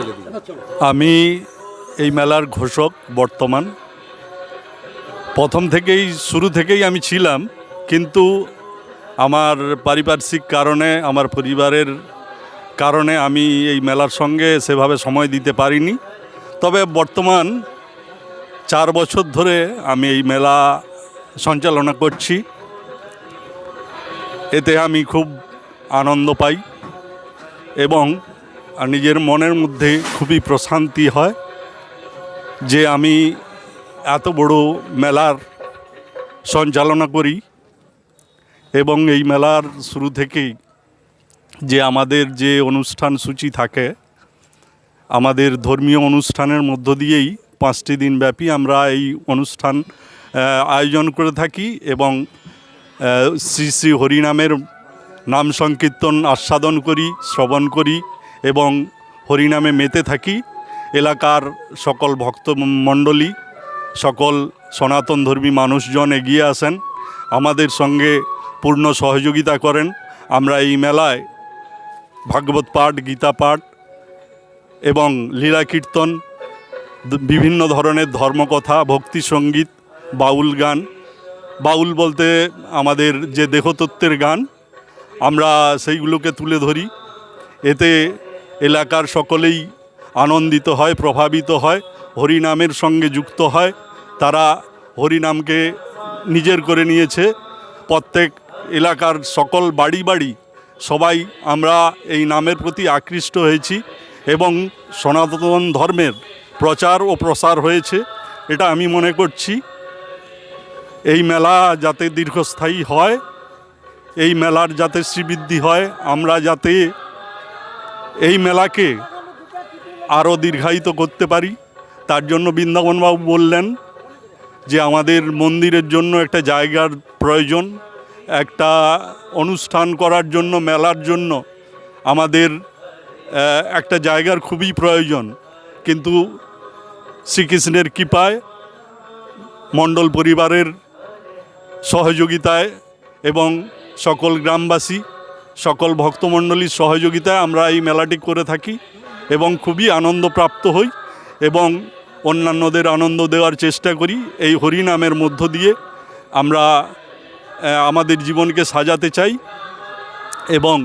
পরিচয় দিন। আমি এই মেলার ঘোষক বর্তমান। প্রথম থেকেই শুরু থেকেই আমি ছিলাম, কিন্তু আমার পারিপার্শ্বিক কারণে, আমার পরিবারের কারণে আমি এই মেলার সঙ্গে সেভাবে সময় দিতে পারিনি। তবে বর্তমান 4 বছর ধরে আমি এই মেলা সঞ্চালনা করছি। এতে আমি খুব আনন্দ পাই এবং নিজের মনের মধ্যে খুবই প্রশান্তি হয় যে আমি এত বড় মেলার সঞ্চালনা করি। এবং এই মেলার শুরু থেকেই যে আমাদের যে অনুষ্ঠান সূচি থাকে, আমাদের ধর্মীয় অনুষ্ঠানের মধ্য দিয়েই 5টি দিন ব্যাপী আমরা এই অনুষ্ঠান আয়োজন করে থাকি এবং শ্রী শ্রী হরিনামের নাম সংকীর্তন আস্বাদন করি, শ্রবণ করি এবং হরিনামে মেতে থাকি। এলাকার সকল ভক্তমণ্ডলী, সকল সনাতন ধর্মী মানুষজন এগিয়ে আসেন, আমাদের সঙ্গে পূর্ণ সহযোগিতা করেন। আমরা এই মেলায় ভাগবত পাঠ, গীতা পাঠ এবং লীলা কীর্তন, বিভিন্ন ধরনের ধর্মকথা, ভক্তি সঙ্গীত, বাউল গান, বাউল বলতে আমাদের যে দেহতত্ত্বের গান, আমরা সেইগুলোকে তুলে ধরি। এতে এলাকার সকলেই আনন্দিত হয়, প্রভাবিত হয়, হরিনামের সঙ্গে যুক্ত হয়। তারা হরিনামকে নিজের করে নিয়েছে। প্রত্যেক এলাকার সকল বাড়ি বাড়ি সবাই আমরা এই নামের প্রতি আকৃষ্ট হয়েছি এবং সনাতন ধর্মের প্রচার ও প্রসার হয়েছে, এটা আমি মনে করছি। এই মেলা যাতে দীর্ঘস্থায়ী হয়, এই মেলার যাতে শ্রীবৃদ্ধি হয়, আমরা যাতে এই মেলাকে আরও দীর্ঘায়িত করতে পারি, তার জন্য বৃন্দাবনবাবু বললেন যে আমাদের মন্দিরের জন্য একটা জায়গার প্রয়োজন, একটা অনুষ্ঠান করার জন্য, মেলার জন্য আমাদের একটা জায়গার খুবই প্রয়োজন। কিন্তু শ্রীকৃষ্ণের কৃপায়, মণ্ডল পরিবারের সহযোগিতায় এবং সকল গ্রামবাসী, সকল ভক্তমণ্ডলীর সহযোগিতায় আমরা এই মেলাটি করে থাকি এবং খুবই আনন্দপ্রাপ্ত হই এবং অন্যান্যদের আনন্দ দেওয়ার চেষ্টা করি। এই হরিনামের মধ্য দিয়ে আমরা আমাদের জীবনকে সাজাতে চাই এবং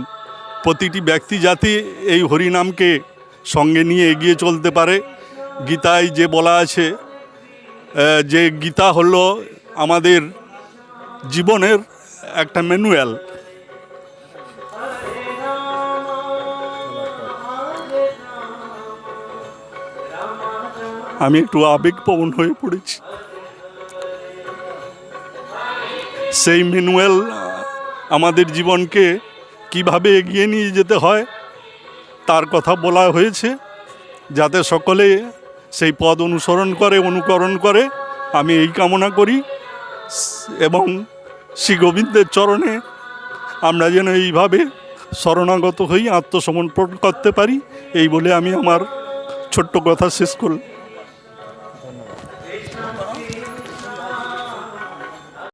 প্রতিটি ব্যক্তি যাতে এই হরিনামকে সঙ্গে নিয়ে এগিয়ে চলতে পারে। গীতায় যে বলা আছে যে গীতা হলো আমাদের জীবনের একটা ম্যানুয়াল। আমি একটু আবেগপ্রবণ হয়ে পড়েছি। সেই ম্যানুয়াল আমাদের জীবনকে কিভাবে এগিয়ে নিয়ে যেতে হয় তার কথা বলা হয়েছে, যাতে সকলে সেই পথ অনুকরণ করে। আমি এই কামনা করি এবং শ্রী গোবিন্দের চরণে আমরা যেন এইভাবে শরণাগত হই, আত্মসমর্পণ করতে পারি, এই বলে আমি আমার ছোট্ট কথা শেষ করলাম।